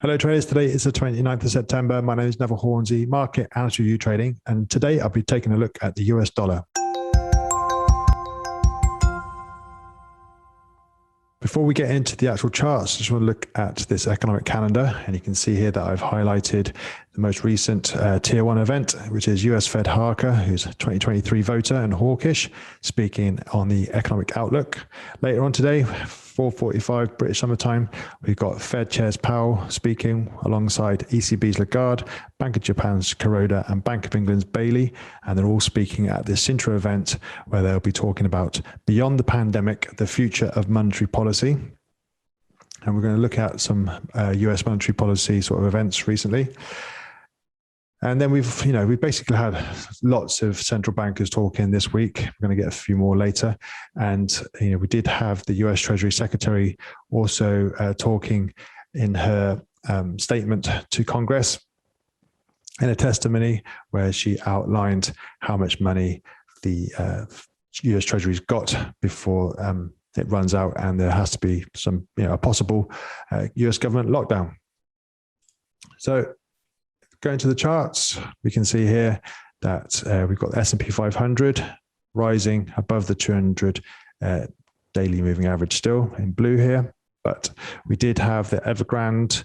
Hello traders, today is the 29th of September. My name is Neville Hornsey, market analyst with YouTrading, and today I'll be taking a look at the US dollar. Before we get into the actual charts, I just want to look at this economic calendar, and you can see here that I've highlighted the most recent Tier 1 event, which is US Fed Harker, who's a 2023 voter and hawkish, speaking on the economic outlook. Later on today, 4:45 British Summer Time, we've got Fed Chairs Powell speaking alongside ECB's Lagarde, Bank of Japan's Kuroda, and Bank of England's Bailey, and they're all speaking at this Sintra event where they'll be talking about beyond the pandemic, the future of monetary policy. And we're going to look at some US monetary policy sort of events recently. And then we've basically had lots of central bankers talking this week. We're going to get a few more later. And, we did have the US Treasury Secretary also talking in her statement to Congress in a testimony where she outlined how much money the US Treasury's got before it runs out, and there has to be some, a possible US government lockdown. So, going to the charts, we can see here that we've got the S&P 500 rising above the 200 daily moving average still in blue here. But we did have the Evergrande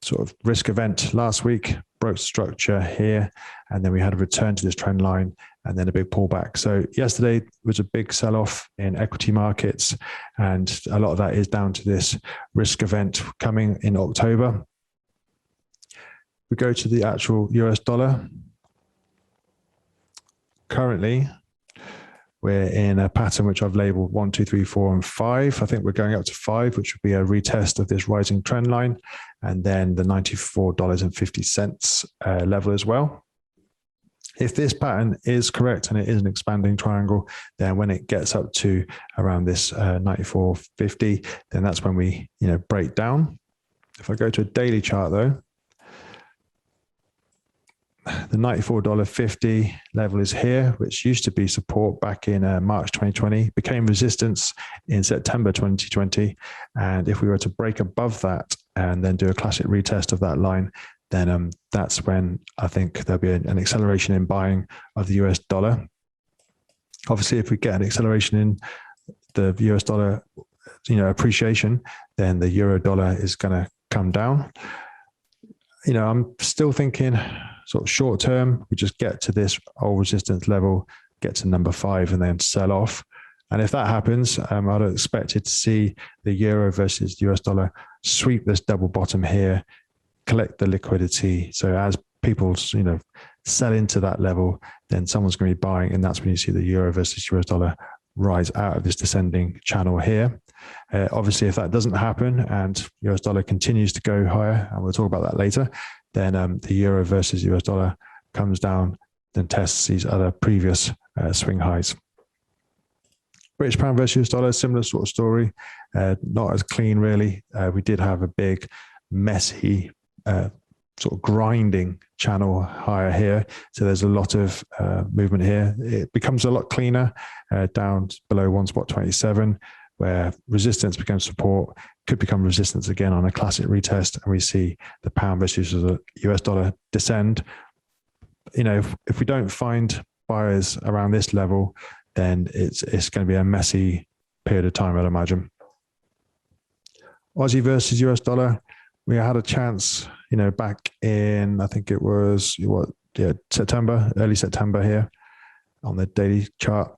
sort of risk event last week, broke structure here, and then we had a return to this trend line and then a big pullback. So yesterday was a big sell-off in equity markets, and a lot of that is down to this risk event coming in October. We go to the actual US dollar. Currently, we're in a pattern which I've labeled 1, 2, 3, 4, and 5. I think we're going up to 5, which would be a retest of this rising trend line, and then the $94.50 level as well. If this pattern is correct and it is an expanding triangle, then when it gets up to around this 94.50, then that's when we break down. If I go to a daily chart though, the $94.50 level is here, which used to be support back in March 2020, became resistance in September 2020. And if we were to break above that and then do a classic retest of that line, then that's when I think there'll be an acceleration in buying of the US dollar. Obviously, if we get an acceleration in the US dollar, appreciation, then the euro dollar is going to come down. I'm still thinking sort of short term, we just get to this old resistance level, get to number 5 and then sell off. And if that happens, I'd expect it to see the euro versus US dollar sweep this double bottom here, collect the liquidity. So as people, sell into that level, then someone's going to be buying, and that's when you see the euro versus US dollar rise out of this descending channel here. Obviously, if that doesn't happen and US dollar continues to go higher, and we'll talk about that later, then the euro versus US dollar comes down, then tests these other previous swing highs. British pound versus US dollar, similar sort of story, not as clean really. We did have a big, messy, sort of grinding channel higher here. So there's a lot of movement here. It becomes a lot cleaner down below 1.27, where resistance becomes support, could become resistance again on a classic retest, and we see the pound versus the US dollar descend. If we don't find buyers around this level, then it's going to be a messy period of time, I'd imagine. Aussie versus US dollar, we had a chance, back in, I think it was, September, early September here on the daily chart.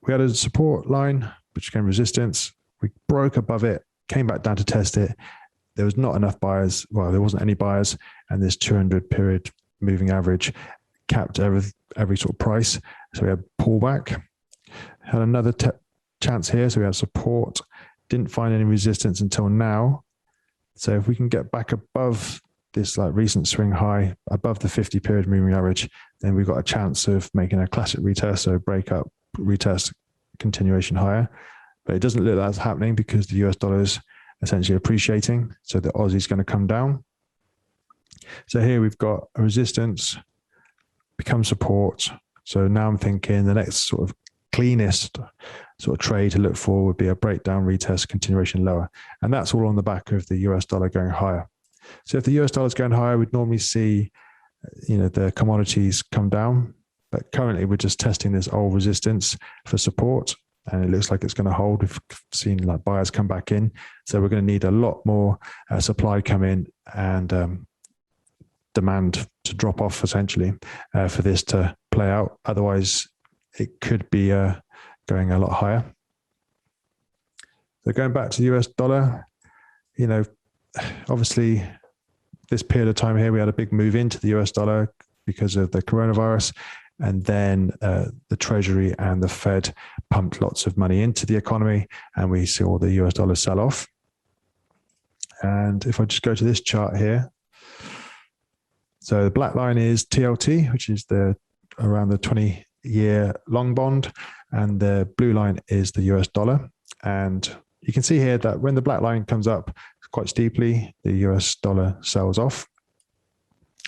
We had a support line, which became resistance. We broke above it, came back down to test it. There was not enough buyers. Well, there wasn't any buyers. And this 200 period moving average capped every sort of price. So we had pullback. Had another chance here. So we had support. Didn't find any resistance until now. So if we can get back above this recent swing high, above the 50 period moving average, then we've got a chance of making a classic retest. So break up, retest, continuation higher. But it doesn't look like that's happening because the US dollar is essentially appreciating. So the Aussie is going to come down. So here we've got a resistance, become support. So now I'm thinking the next sort of cleanest sort of trade to look for would be a breakdown, retest, continuation lower. And that's all on the back of the US dollar going higher. So if the US dollar is going higher, we'd normally see, the commodities come down. But currently we're just testing this old resistance for support. And it looks like it's going to hold. We've seen like buyers come back in. So we're going to need a lot more supply come in and demand to drop off essentially for this to play out. Otherwise, it could be going a lot higher. So going back to the US dollar, obviously this period of time here, we had a big move into the US dollar because of the coronavirus. And then the Treasury and the Fed pumped lots of money into the economy, and we saw the US dollar sell off. And if I just go to this chart here, so the black line is TLT, which is around the 20-year long bond, and the blue line is the US dollar. And you can see here that when the black line comes up quite steeply, the US dollar sells off.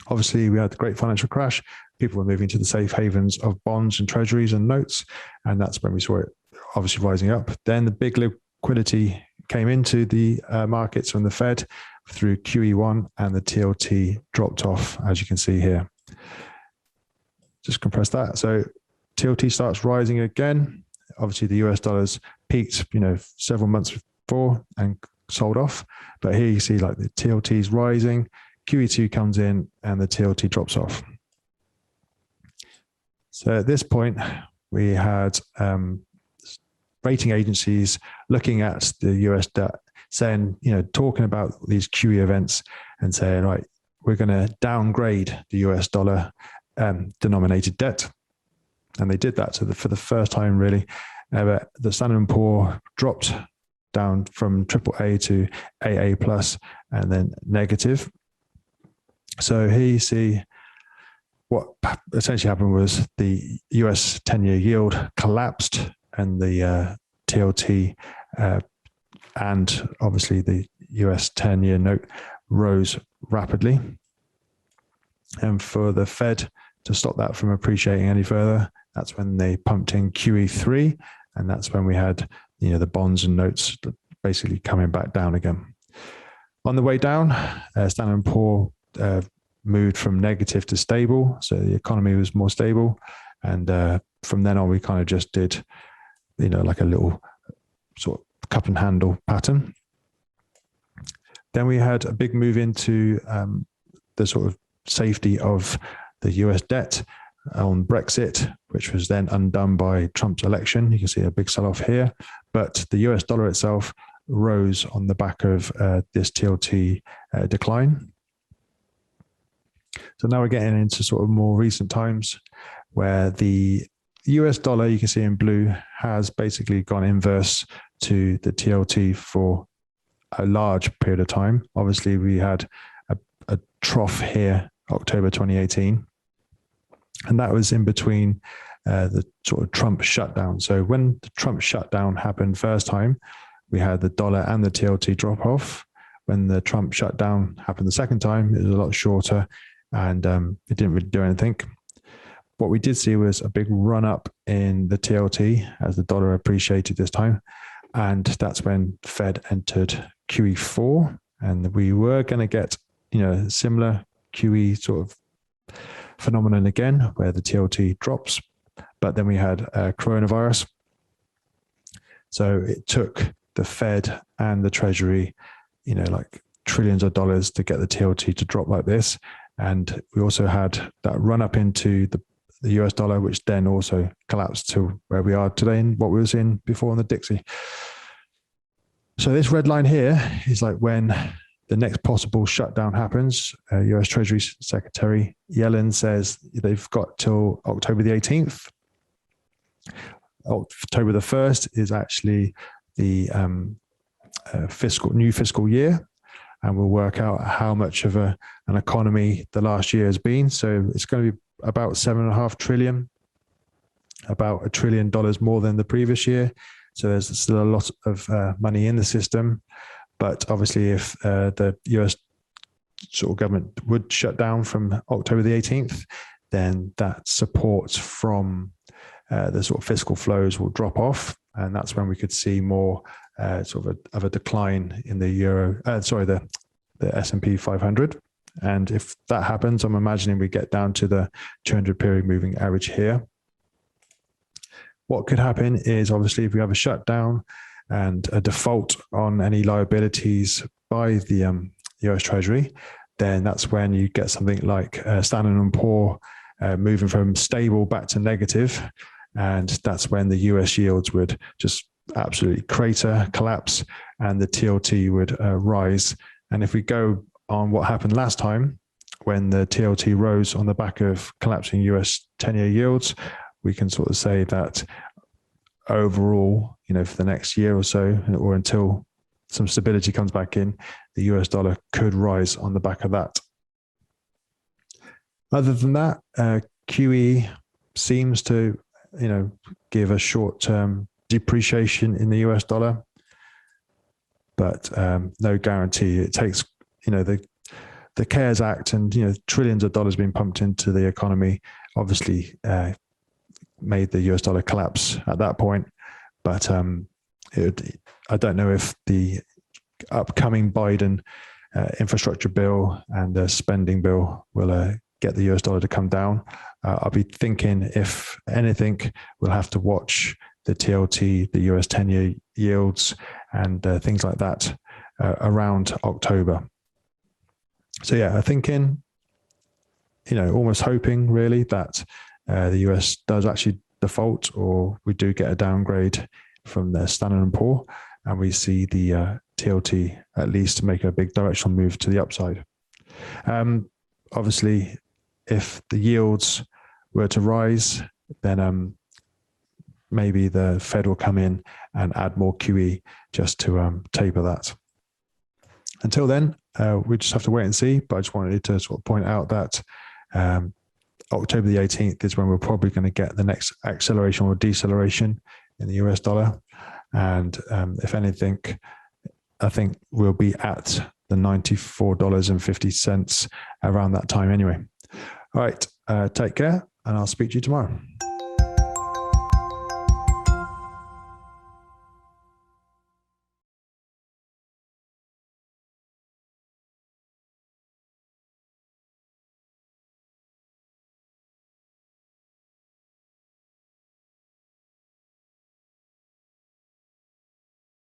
Obviously, we had the great financial crash. People were moving to the safe havens of bonds and treasuries and notes. And that's when we saw it obviously rising up. Then the big liquidity came into the markets from the Fed through QE1, and the TLT dropped off, as you can see here. Just compress that. So TLT starts rising again. Obviously, the US dollars peaked, several months before and sold off. But here you see like the TLT is rising. QE2 comes in and the TLT drops off. So at this point, we had rating agencies looking at the US debt, saying, talking about these QE events and saying, right, we're going to downgrade the US dollar denominated debt. And they did that for the first time, really. The Standard & Poor's dropped down from AAA to AA plus and then negative. So here you see what essentially happened was the US 10-year yield collapsed, and the TLT and obviously the US 10-year note rose rapidly. And for the Fed to stop that from appreciating any further, that's when they pumped in QE3, and that's when we had the bonds and notes basically coming back down again. On the way down, Standard & Poor's moved from negative to stable, so the economy was more stable, and from then on we kind of just did like a little sort of cup and handle pattern. Then we had a big move into the sort of safety of the US debt on Brexit, which was then undone by Trump's election. You can see a big sell-off here, but the US dollar itself rose on the back of this TLT decline. So now we're getting into sort of more recent times where the US dollar, you can see in blue, has basically gone inverse to the TLT for a large period of time. Obviously, we had a trough here, October 2018, and that was in between the sort of Trump shutdown. So when the Trump shutdown happened first time, we had the dollar and the TLT drop off. When the Trump shutdown happened the second time, it was a lot shorter, and it didn't really do anything. What we did see was a big run up in the TLT as the dollar appreciated this time. And that's when Fed entered QE4. And we were going to get, similar QE sort of phenomenon again, where the TLT drops. But then we had coronavirus. So it took the Fed and the Treasury, like trillions of dollars to get the TLT to drop like this. And we also had that run up into the US dollar, which then also collapsed to where we are today and what we were seeing before on the Dixie. So this red line here is like when the next possible shutdown happens. US Treasury Secretary Yellen says they've got till October the 18th. October the 1st is actually the new fiscal year. And we'll work out how much of an economy the last year has been. So it's going to be about 7.5 trillion, about $1 trillion more than the previous year. So there's still a lot of money in the system. But obviously, if the US sort of government would shut down from October the 18th, then that support from the sort of fiscal flows will drop off. and that's when we could see more sort of a decline in the the S&P 500. And if that happens, I'm imagining we get down to the 200 period moving average here. What could happen is, obviously, if we have a shutdown and a default on any liabilities by the US Treasury, then that's when you get something like Standard & Poor moving from stable back to negative. And that's when the US yields would just absolutely crater, collapse, and the TLT would rise. And if we go on what happened last time, when the TLT rose on the back of collapsing US 10-year yields, we can sort of say that overall, for the next year or so, or until some stability comes back in, the US dollar could rise on the back of that. Other than that, QE seems to, give a short-term depreciation in the US dollar, but no guarantee. It takes, the CARES Act and, trillions of dollars being pumped into the economy, obviously made the US dollar collapse at that point. But I don't know if the upcoming Biden infrastructure bill and the spending bill will get the US dollar to come down. I'll be thinking, if anything, we'll have to watch the TLT, the US 10-year yields, and things like that around October. So yeah, I'm thinking, almost hoping really that the US does actually default, or we do get a downgrade from the Standard & Poor, and we see the TLT at least make a big directional move to the upside. Obviously, if the yields were to rise, then maybe the Fed will come in and add more QE just to taper that. Until then, we just have to wait and see. But I just wanted to sort of point out that October the 18th is when we're probably going to get the next acceleration or deceleration in the US dollar. And if anything, I think we'll be at the $94.50 around that time anyway. All right, take care, and I'll speak to you tomorrow.